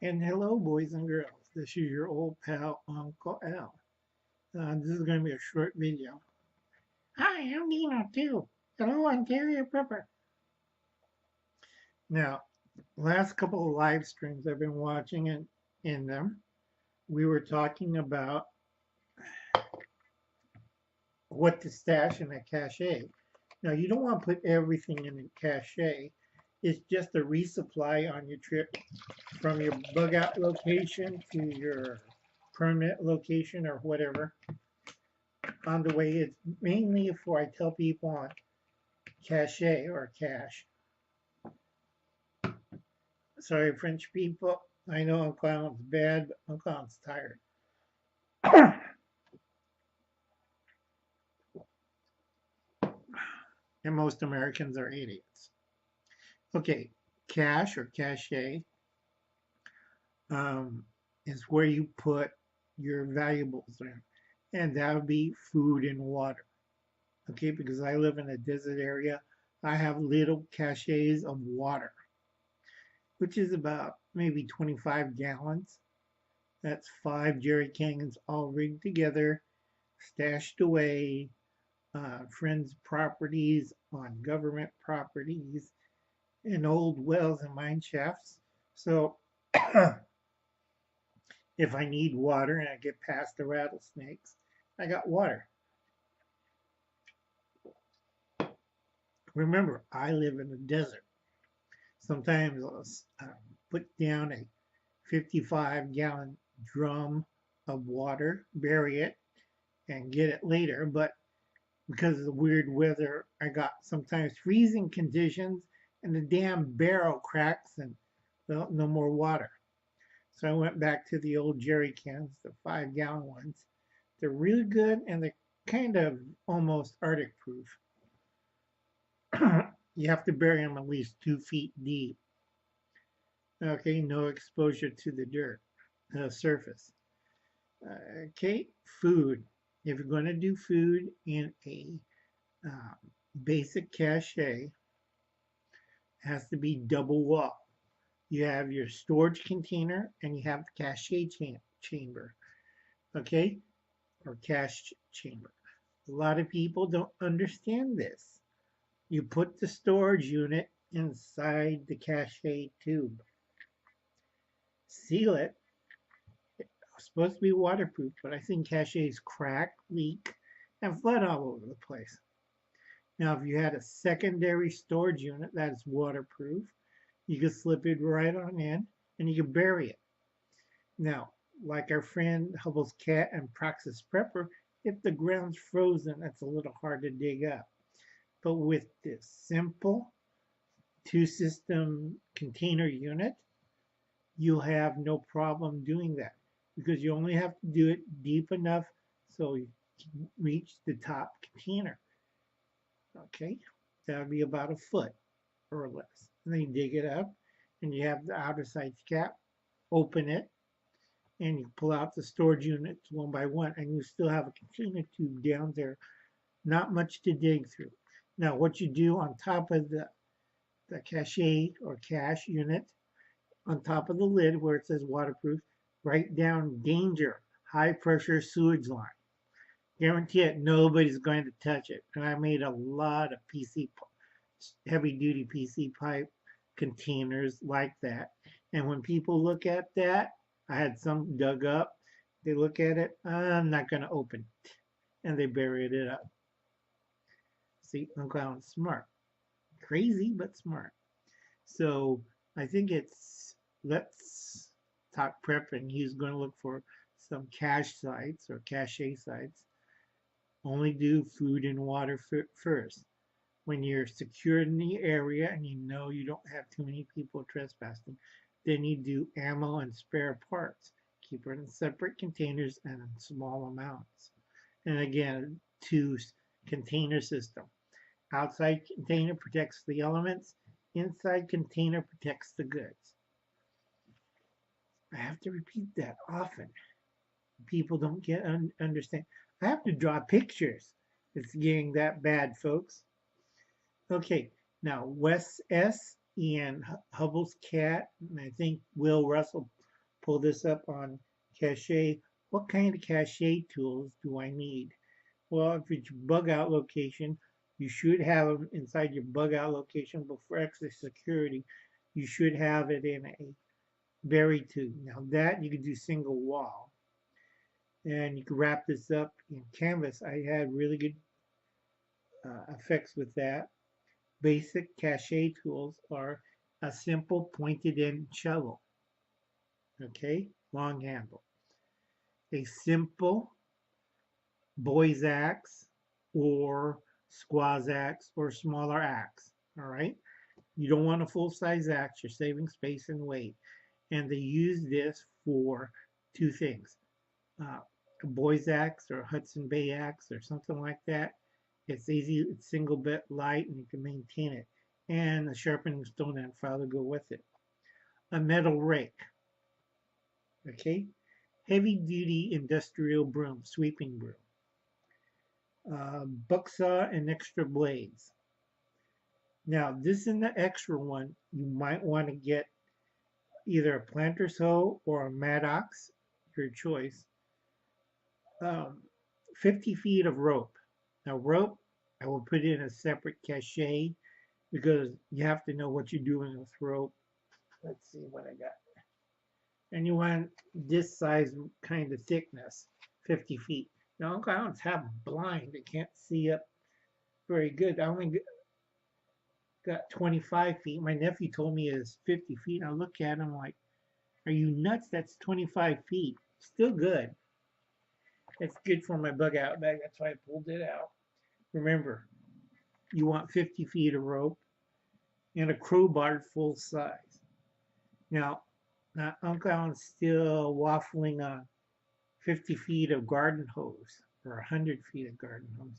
And hello, boys and girls. This is your old pal, Uncle Al. This is going to be a short video. Hi, I'm Dino too. Hello, Ontario Pepper. Now, last couple of live streams I've been watching, and in them, we were talking about what to stash in a cache. Now, you don't want to put everything in a cache. It's just a resupply on your trip from your bug out location to your permanent location or whatever. On the way, it's mainly for I tell people on cache or cash. Sorry, French people. I know Uncle Alan's bad, but Uncle Alan's tired. And most Americans are idiots. Okay, cache or cache is where you put your valuables in, and that would be food and water. Okay, because I live in a desert area, I have little caches of water, which is about maybe 25 gallons. That's 5 jerry cans all rigged together, stashed away, friends' properties, on government properties, in old wells and mine shafts. So if I need water and I get past the rattlesnakes, I got water. Remember, I live in the desert. Sometimes I'll put down a 55-gallon drum of water, bury it, and get it later. But because of the weird weather, I got sometimes freezing conditions, and the damn barrel cracks, and well, no more water. So I went back to the old jerry cans, the 5-gallon ones. They're really good, and they're kind of almost Arctic proof. You have to bury them at least 2 feet deep. Okay, no exposure to the dirt surface. Okay, food. If you're going to do food in a uh, basic cache, it has to be double wall. You have your storage container and you have the cache chamber, okay, or cache chamber. A lot of people don't understand this. You put the storage unit inside the cache tube, seal it. It's supposed to be waterproof, but I think caches crack, leak, and flood all over the place. Now, if you had a secondary storage unit that's waterproof, you can slip it right on in and you can bury it. Now, like our friend Hubble's cat and Praxis Prepper, if the ground's frozen, that's a little hard to dig up. But with this simple 2-system container unit, you'll have no problem doing that because you only have to do it deep enough so you can reach the top container. Okay, that'll be about a foot or less. And then you dig it up and you have the outer sides cap, open it, and you pull out the storage units one by one, and you still have a container tube down there. Not much to dig through. Now, what you do on top of the cache or cache unit, on top of the lid where it says waterproof, write down danger, high pressure sewage line. Guarantee it, nobody's going to touch it. And I made a lot of heavy duty PC pipe containers like that. And when people look at that, I had some dug up. They look at it, I'm not going to open it. And they buried it up. See, Uncle Alan's smart. Crazy, but smart. So I think let's talk prep, and he's going to look for some cache sites or cache sites. Only do food and water first. When you're secure in the area and you know you don't have too many people trespassing, then you do ammo and spare parts. Keep it in separate containers and in small amounts. And again, 2-container system. Outside container protects the elements. Inside container protects the goods. I have to repeat that often. People don't understand. I have to draw pictures. It's getting that bad, folks. Okay, now Wes S. and Hubble's cat, and I think Will Russell pull this up on cache. What kind of cache tools do I need? Well, if it's your bug out location, you should have them inside your bug out location, but for extra security, you should have it in a buried tube. Now that you can do single wall, and you can wrap this up in canvas. I had really good effects with that. Basic cache tools are a simple pointed end shovel, okay, long handle, a simple boy's axe or squaw's axe or smaller axe, all right? You don't want a full-size axe, you're saving space and weight. And they use this for two things. A boy's axe or a Hudson Bay axe or something like that. It's easy, it's single bit light, and you can maintain it. And a sharpening stone and file to go with it. A metal rake, okay? Heavy duty industrial broom, sweeping broom. Bucksaw and extra blades. Now, this in the extra one, you might want to get either a planter's hoe or a maddox, your choice. 50 feet of rope. Now, rope, I will put in a separate cache because you have to know what you're doing with rope. Let's see what I got. And you want this size kind of thickness, 50 feet. Now, Uncle Alan's half blind. I can't see up very good. I only got 25 feet. My nephew told me it's 50 feet. I look at him like, are you nuts? That's 25 feet. Still good. It's good for my bug out bag. That's why I pulled it out. Remember, you want 50 feet of rope and a crowbar full size. Now Uncle Alan's still waffling on 50 feet of garden hose or 100 feet of garden hose.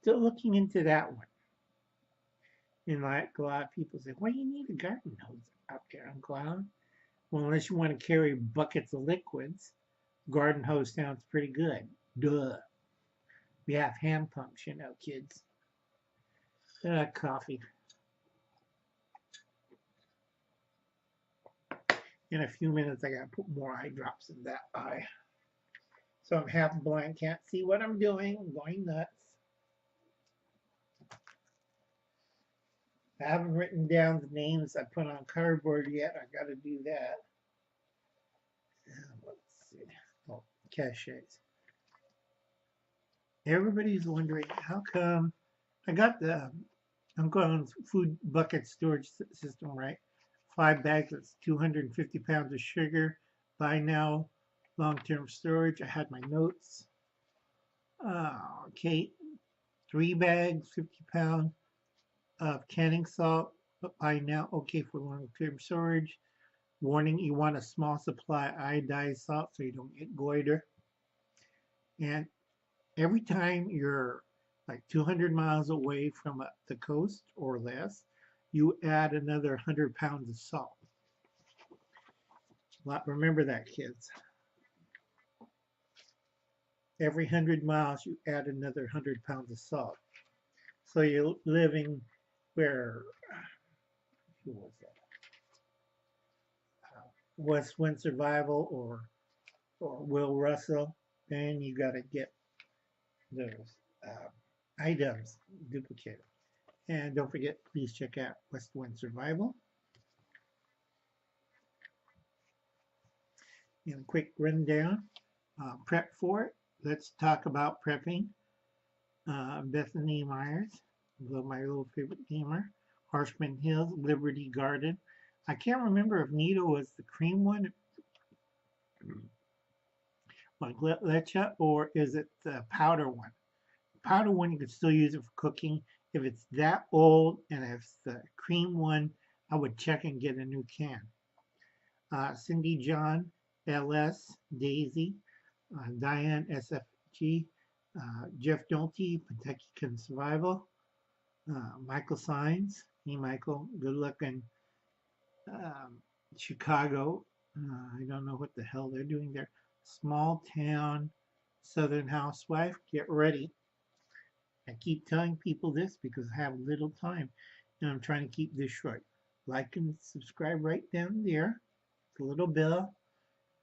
Still looking into that one. And like a lot of people say, why do you need a garden hose out there, Uncle Alan? Well, unless you want to carry buckets of liquids, garden hose sounds pretty good. Duh. We have hand pumps, you know, kids. Coffee. In a few minutes, I gotta put more eye drops in that eye. So I'm half blind, can't see what I'm doing. I'm going nuts. I haven't written down the names I put on cardboard yet. I gotta do that. Let's see. Oh, caches. Everybody's wondering how come I got the Uncle Alan's food bucket storage system right. 5 bags, that's 250 pounds of sugar. Buy now, long-term storage. I had my notes. Okay, 3 bags, 50 pounds of canning salt. Buy now, okay for long-term storage. Warning, you want a small supply of iodized salt so you don't get goiter. And every time you're like 200 miles away from the coast or less, you add another 100 pounds of salt. Remember that, kids. Every 100 miles, you add another 100 pounds of salt. So you're living where, who was that? West Wind Survival or Will Russell, then you got to get those items duplicated. And don't forget, please check out West Wind Survival. And a quick rundown. Prep for it. Let's talk about prepping. Bethany Myers, my little favorite gamer. Harshman Hills, Liberty Garden. I can't remember if Nito was the cream one, like leche, or is it the powder one? Powder one, you could still use it for cooking. If it's that old and if it's the cream one, I would check and get a new can. Cindy John, LS, Daisy, Diane, SFG, Jeff Dolte, Kentucky Survival, Michael Signs, hey Michael, good luck in Chicago. I don't know what the hell they're doing there. Small town Southern housewife, get ready. I keep telling people this because I have little time and I'm trying to keep this short. Like and subscribe right down there. The little bell.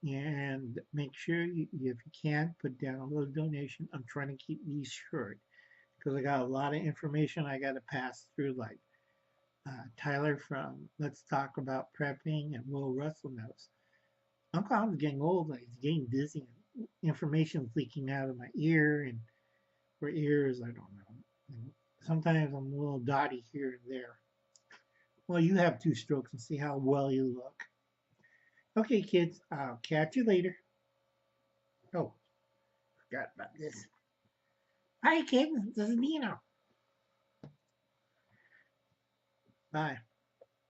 And make sure, if you can, put down a little donation. I'm trying to keep these short because I got a lot of information I got to pass through, like Tyler from Let's Talk About Prepping and Will Russell knows. Uncle Tom's getting old, and he's getting dizzy, and information's leaking out of my ear and or ears, I don't know. And sometimes I'm a little dotty here and there. Well, you have 2 strokes and see how well you look. Okay, kids, I'll catch you later. Oh, forgot about this. Hi, kids, this is Nino. Bye.